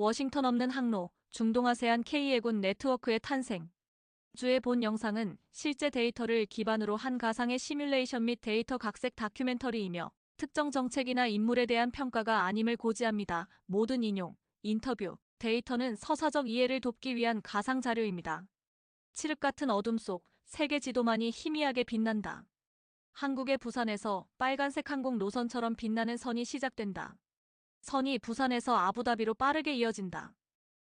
워싱턴 없는 항로, 중동아세안 K해군 네트워크의 탄생. 주의 본 영상은 실제 데이터를 기반으로 한 가상의 시뮬레이션 및 데이터 각색 다큐멘터리이며 특정 정책이나 인물에 대한 평가가 아님을 고지합니다. 모든 인용, 인터뷰, 데이터는 서사적 이해를 돕기 위한 가상 자료입니다. 칠흑 같은 어둠 속 세계 지도만이 희미하게 빛난다. 한국의 부산에서 빨간색 항공 노선처럼 빛나는 선이 시작된다. 선이 부산에서 아부다비로 빠르게 이어진다.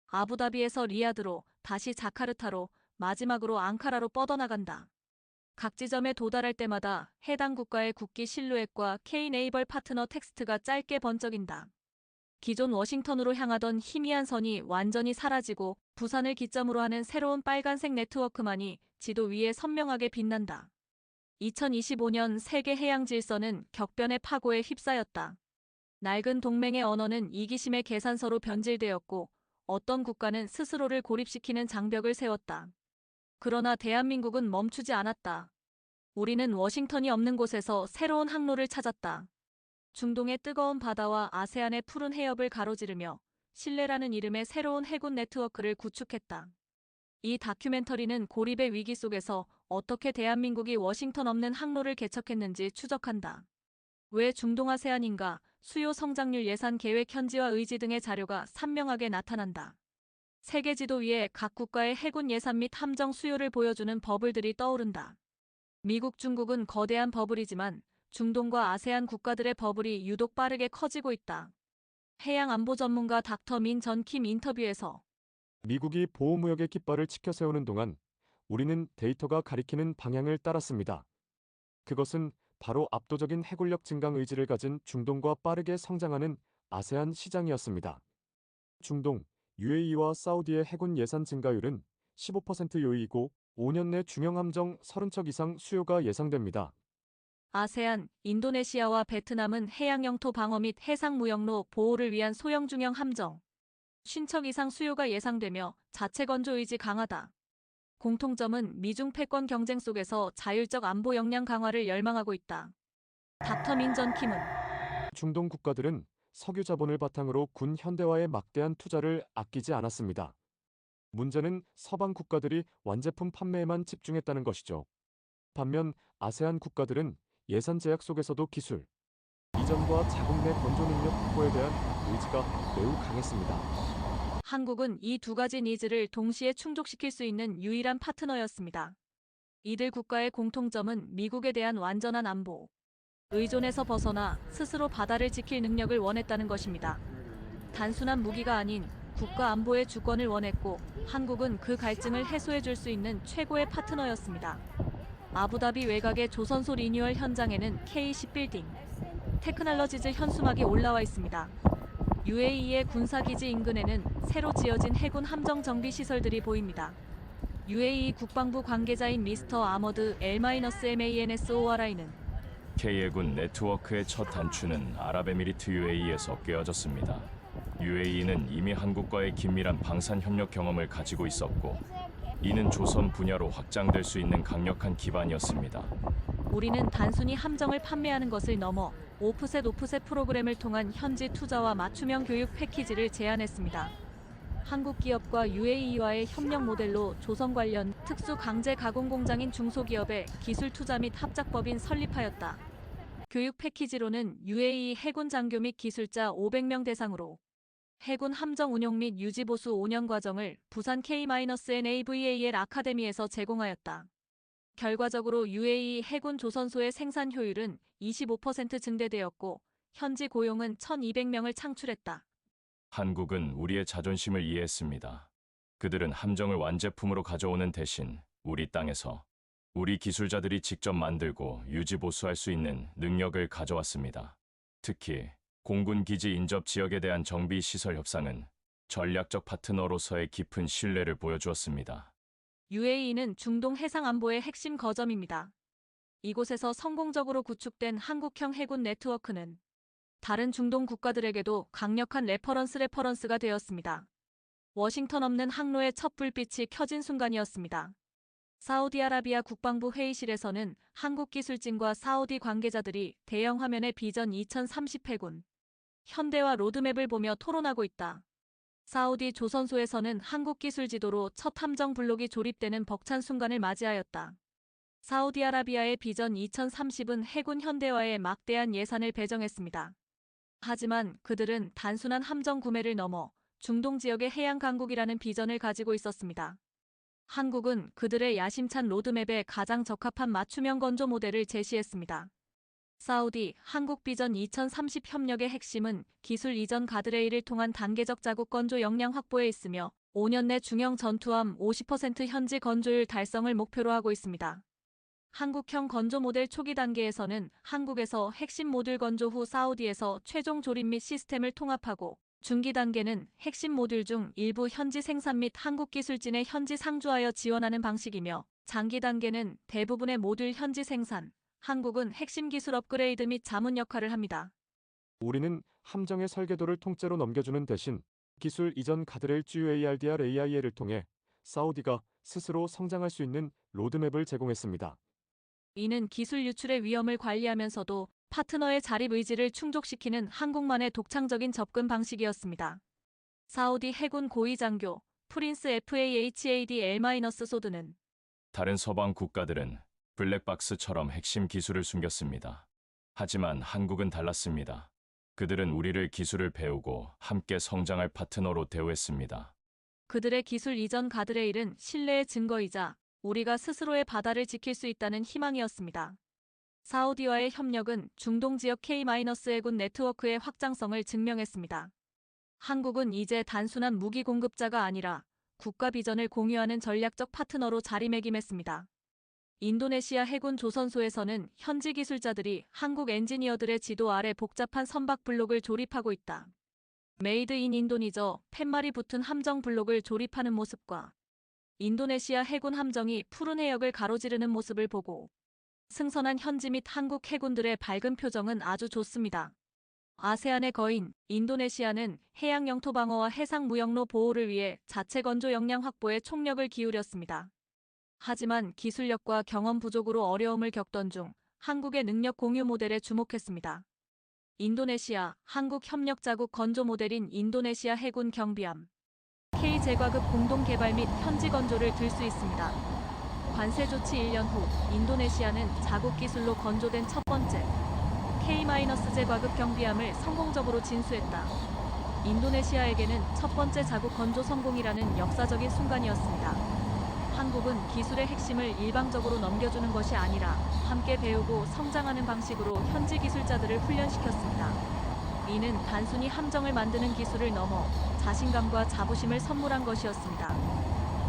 아부다비에서 리야드로, 다시 자카르타로, 마지막으로 앙카라로 뻗어나간다. 각 지점에 도달할 때마다 해당 국가의 국기 실루엣과 K-네이벌 파트너 텍스트가 짧게 번쩍인다. 기존 워싱턴으로 향하던 희미한 선이 완전히 사라지고 부산을 기점으로 하는 새로운 빨간색 네트워크만이 지도 위에 선명하게 빛난다. 2025년 세계 해양 질서는 격변의 파고에 휩싸였다. 낡은 동맹의 언어는 이기심의 계산서로 변질되었고 어떤 국가는 스스로를 고립시키는 장벽을 세웠다. 그러나 대한민국은 멈추지 않았다. 우리는 워싱턴이 없는 곳에서 새로운 항로를 찾았다. 중동의 뜨거운 바다와 아세안의 푸른 해협을 가로지르며 신뢰라는 이름의 새로운 해군 네트워크를 구축했다. 이 다큐멘터리는 고립의 위기 속에서 어떻게 대한민국이 워싱턴 없는 항로를 개척했는지 추적한다. 왜 중동아세안인가? 수요 성장률 예산 계획 현지화 의지 등의 자료가 선명하게 나타난다. 세계 지도 위에 각 국가의 해군 예산 및 함정 수요를 보여주는 버블들이 떠오른다. 미국, 중국은 거대한 버블이지만 중동과 아세안 국가들의 버블이 유독 빠르게 커지고 있다. 해양 안보 전문가 닥터 민 전 킴 인터뷰에서 미국이 보호무역의 깃발을 치켜 세우는 동안 우리는 데이터가 가리키는 방향을 따랐습니다. 그것은 바로 압도적인 해군력 증강 의지를 가진 중동과 빠르게 성장하는 아세안 시장이었습니다. 중동, UAE와 사우디의 해군 예산 증가율은 15% 요이고 5년 내 중형 함정 30척 이상 수요가 예상됩니다. 아세안, 인도네시아와 베트남은 해양 영토 방어 및 해상 무역로 보호를 위한 소형 중형 함정 50척 이상 수요가 예상되며 자체 건조 의지 강하다. 공통점은 미중 패권 경쟁 속에서 자율적 안보 역량 강화를 열망하고 있다. 닥터 민 전 킴은 중동 국가들은 석유 자본을 바탕으로 군 현대화에 막대한 투자를 아끼지 않았습니다. 문제는 서방 국가들이 완제품 판매에만 집중했다는 것이죠. 반면 아세안 국가들은 예산 제약 속에서도 기술, 이전과 자국 내 건조 능력 확보에 대한 의지가 매우 강했습니다. 한국은 이 두 가지 니즈를 동시에 충족시킬 수 있는 유일한 파트너였습니다. 이들 국가의 공통점은 미국에 대한 완전한 안보, 의존에서 벗어나 스스로 바다를 지킬 능력을 원했다는 것입니다. 단순한 무기가 아닌 국가 안보의 주권을 원했고 한국은 그 갈증을 해소해 줄 수 있는 최고의 파트너였습니다. 아부다비 외곽의 조선소 리뉴얼 현장에는 K10 빌딩, 테크놀로지즈 현수막이 올라와 있습니다. UAE의 군사기지 인근에는 새로 지어진 해군 함정 정비 시설들이 보입니다. UAE 국방부 관계자인 미스터 아머드 L-MANSORI는 K해군 네트워크의 첫 단추는 아랍에미리트 UAE에서 꿰어졌습니다. UAE는 이미 한국과의 긴밀한 방산 협력 경험을 가지고 있었고, 이는 조선 분야로 확장될 수 있는 강력한 기반이었습니다. 우리는 단순히 함정을 판매하는 것을 넘어 오프셋 프로그램을 통한 현지 투자와 맞춤형 교육 패키지를 제안했습니다. 한국 기업과 UAE와의 협력 모델로 조선 관련 특수 강제 가공 공장인 중소기업의 기술 투자 및 합작법인 설립하였다. 교육 패키지로는 UAE 해군 장교 및 기술자 500명 대상으로 해군 함정 운용 및 유지 보수 5년 과정을 부산 K-NAVAL 아카데미에서 제공하였다. 결과적으로 UAE 해군 조선소의 생산 효율은 25% 증대되었고 현지 고용은 1,200명을 창출했다. 한국은 우리의 자존심을 이해했습니다. 그들은 함정을 완제품으로 가져오는 대신 우리 땅에서 우리 기술자들이 직접 만들고 유지 보수할 수 있는 능력을 가져왔습니다. 특히 공군 기지 인접 지역에 대한 정비 시설 협상은 전략적 파트너로서의 깊은 신뢰를 보여주었습니다. UAE는 중동 해상 안보의 핵심 거점입니다. 이곳에서 성공적으로 구축된 한국형 해군 네트워크는 다른 중동 국가들에게도 강력한 레퍼런스가 되었습니다. 워싱턴 없는 항로의 첫 불빛이 켜진 순간이었습니다. 사우디아라비아 국방부 회의실에서는 한국 기술진과 사우디 관계자들이 대형 화면에 비전 2030 해군 현대화 로드맵을 보며 토론하고 있다. 사우디 조선소에서는 한국 기술 지도로 첫 함정 블록이 조립되는 벅찬 순간을 맞이하였다. 사우디아라비아의 비전 2030은 해군 현대화에 막대한 예산을 배정했습니다. 하지만 그들은 단순한 함정 구매를 넘어 중동 지역의 해양 강국이라는 비전을 가지고 있었습니다. 한국은 그들의 야심찬 로드맵에 가장 적합한 맞춤형 건조 모델을 제시했습니다. 사우디 한국 비전 2030 협력의 핵심은 기술 이전 가드레일을 통한 단계적 자국 건조 역량 확보에 있으며 5년 내 중형 전투함 50% 현지 건조율 달성을 목표로 하고 있습니다. 한국형 건조 모델 초기 단계에서는 한국에서 핵심 모듈 건조 후 사우디에서 최종 조립 및 시스템을 통합하고, 중기 단계는 핵심 모듈 중 일부 현지 생산 및 한국 기술진에 현지 상주하여 지원하는 방식이며, 장기 단계는 대부분의 모듈 현지 생산, 한국은 핵심 기술 업그레이드 및 자문 역할을 합니다. 우리는 함정의 설계도를 통째로 넘겨주는 대신 기술 이전 가드레일 GUARDR AIL을 통해 사우디가 스스로 성장할 수 있는 로드맵을 제공했습니다. 이는 기술 유출의 위험을 관리하면서도 파트너의 자립 의지를 충족시키는 한국만의 독창적인 접근 방식이었습니다. 사우디 해군 고위 장교 프린스 FAHAD L-소드는 다른 서방 국가들은 블랙박스처럼 핵심 기술을 숨겼습니다. 하지만 한국은 달랐습니다. 그들은 우리를 기술을 배우고 함께 성장할 파트너로 대우했습니다. 그들의 기술 이전 가드레일은 신뢰의 증거이자 우리가 스스로의 바다를 지킬 수 있다는 희망이었습니다. 사우디와의 협력은 중동 지역 K-해군 네트워크의 확장성을 증명했습니다. 한국은 이제 단순한 무기 공급자가 아니라 국가 비전을 공유하는 전략적 파트너로 자리매김했습니다. 인도네시아 해군 조선소에서는 현지 기술자들이 한국 엔지니어들의 지도 아래 복잡한 선박 블록을 조립하고 있다. 메이드 인 인도니저 팻말이 붙은 함정 블록을 조립하는 모습과 인도네시아 해군 함정이 푸른 해역을 가로지르는 모습을 보고 승선한 현지 및 한국 해군들의 밝은 표정은 아주 좋습니다. 아세안의 거인 인도네시아는 해양 영토 방어와 해상 무역로 보호를 위해 자체 건조 역량 확보에 총력을 기울였습니다. 하지만 기술력과 경험 부족으로 어려움을 겪던 중 한국의 능력 공유 모델에 주목했습니다. 인도네시아 한국 협력 자국 건조 모델인 인도네시아 해군 경비함 K-제과급 공동 개발 및 현지 건조를 들 수 있습니다. 관세 조치 1년 후 인도네시아는 자국 기술로 건조된 첫 번째 K-제과급 경비함을 성공적으로 진수했다. 인도네시아에게는 첫 번째 자국 건조 성공이라는 역사적인 순간이었습니다. 한국은 기술의 핵심을 일방적으로 넘겨주는 것이 아니라 함께 배우고 성장하는 방식으로 현지 기술자들을 훈련시켰습니다. 이는 단순히 함정을 만드는 기술을 넘어 자신감과 자부심을 선물한 것이었습니다.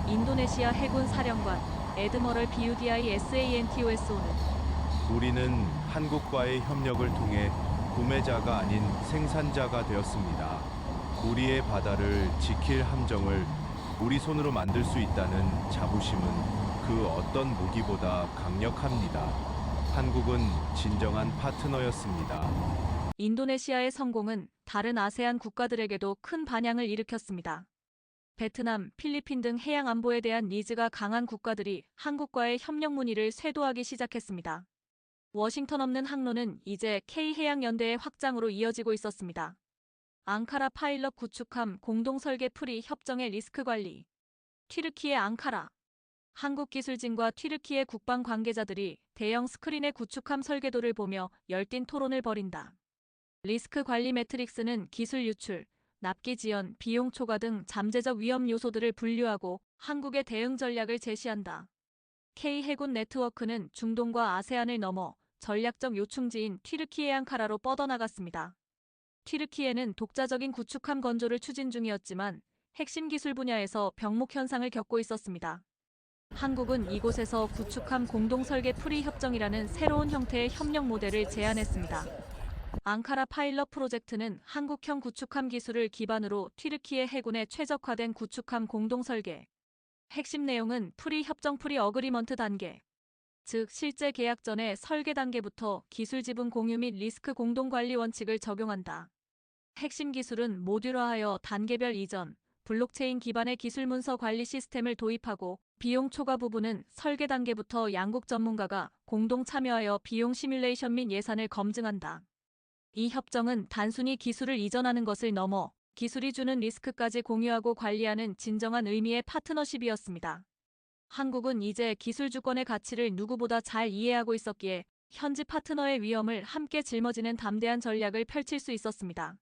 인도네시아 해군 사령관 에드머럴 BUDI SANTOSO는 우리는 한국과의 협력을 통해 구매자가 아닌 생산자가 되었습니다. 우리의 바다를 지킬 함정을 우리 손으로 만들 수 있다는 자부심은 그 어떤 무기보다 강력합니다. 한국은 진정한 파트너였습니다. 인도네시아의 성공은 다른 아세안 국가들에게도 큰 반향을 일으켰습니다. 베트남, 필리핀 등 해양 안보에 대한 니즈가 강한 국가들이 한국과의 협력 문의를 쇄도하기 시작했습니다. 워싱턴 없는 항로는 이제 K해양연대의 확장으로 이어지고 있었습니다. 앙카라 파일럿 구축함 공동 설계 풀이 협정의 리스크 관리. 튀르키예 앙카라. 한국 기술진과 튀르키예 국방 관계자들이 대형 스크린의 구축함 설계도를 보며 열띤 토론을 벌인다. 리스크 관리 매트릭스는 기술 유출, 납기 지연, 비용 초과 등 잠재적 위험 요소들을 분류하고 한국의 대응 전략을 제시한다. K해군 네트워크는 중동과 아세안을 넘어 전략적 요충지인 튀르키예 앙카라로 뻗어나갔습니다. 튀르키예는 독자적인 구축함 건조를 추진 중이었지만 핵심 기술 분야에서 병목 현상을 겪고 있었습니다. 한국은 이곳에서 구축함 공동 설계 풀이 협정이라는 새로운 형태의 협력 모델을 제안했습니다. 앙카라 파일럿 프로젝트는 한국형 구축함 기술을 기반으로 튀르키예 해군에 최적화된 구축함 공동 설계. 핵심 내용은 풀이 협정 풀이 어그리먼트 단계. 즉 실제 계약 전에 설계 단계부터 기술 지분 공유 및 리스크 공동 관리 원칙을 적용한다. 핵심 기술은 모듈화하여 단계별 이전, 블록체인 기반의 기술 문서 관리 시스템을 도입하고 비용 초과 부분은 설계 단계부터 양국 전문가가 공동 참여하여 비용 시뮬레이션 및 예산을 검증한다. 이 협정은 단순히 기술을 이전하는 것을 넘어 기술이 주는 리스크까지 공유하고 관리하는 진정한 의미의 파트너십이었습니다. 한국은 이제 기술 주권의 가치를 누구보다 잘 이해하고 있었기에 현지 파트너의 위험을 함께 짊어지는 담대한 전략을 펼칠 수 있었습니다.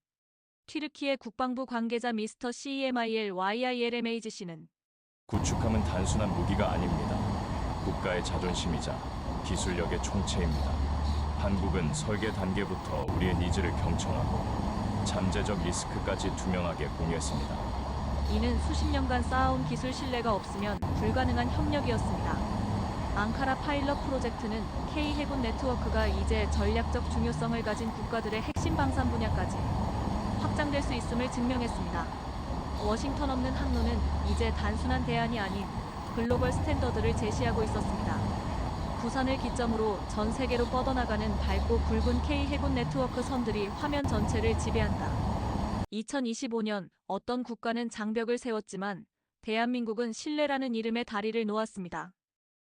튀르키예 국방부 관계자 미스터 CEMIL YILMAG 씨는 구축함은 단순한 무기가 아닙니다. 국가의 자존심이자 기술력의 총체입니다. 한국은 설계 단계부터 우리의 니즈를 경청하고 잠재적 리스크까지 투명하게 공유했습니다. 이는 수십 년간 쌓아온 기술 신뢰가 없으면 불가능한 협력이었습니다. 앙카라 파일럿 프로젝트는 K해군 네트워크가 이제 전략적 중요성을 가진 국가들의 핵심 방산 분야까지 확장될 수 있음을 증명했습니다. 워싱턴 없는 항로는 이제 단순한 대안이 아닌 글로벌 스탠더드를 제시하고 있었습니다. 부산을 기점으로 전 세계로 뻗어나가는 밝고 굵은 K해군 네트워크 선들이 화면 전체를 지배한다. 2025년 어떤 국가는 장벽을 세웠지만 대한민국은 신뢰라는 이름의 다리를 놓았습니다.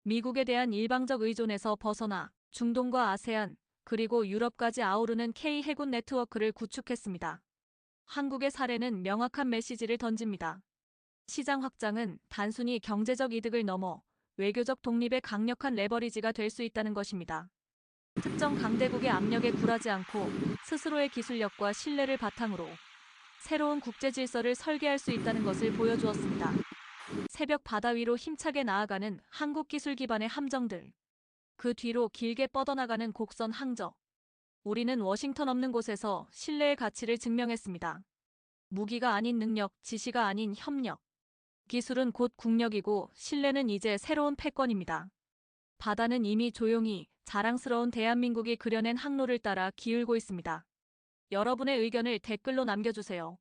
미국에 대한 일방적 의존에서 벗어나 중동과 아세안 그리고 유럽까지 아우르는 K해군 네트워크를 구축했습니다. 한국의 사례는 명확한 메시지를 던집니다. 시장 확장은 단순히 경제적 이득을 넘어 외교적 독립의 강력한 레버리지가 될 수 있다는 것입니다. 특정 강대국의 압력에 굴하지 않고 스스로의 기술력과 신뢰를 바탕으로 새로운 국제 질서를 설계할 수 있다는 것을 보여주었습니다. 새벽 바다 위로 힘차게 나아가는 한국 기술 기반의 함정들. 그 뒤로 길게 뻗어나가는 곡선 항저. 우리는 워싱턴 없는 곳에서 신뢰의 가치를 증명했습니다. 무기가 아닌 능력, 지시가 아닌 협력. 기술은 곧 국력이고 신뢰는 이제 새로운 패권입니다. 바다는 이미 조용히 자랑스러운 대한민국이 그려낸 항로를 따라 기울고 있습니다. 여러분의 의견을 댓글로 남겨주세요.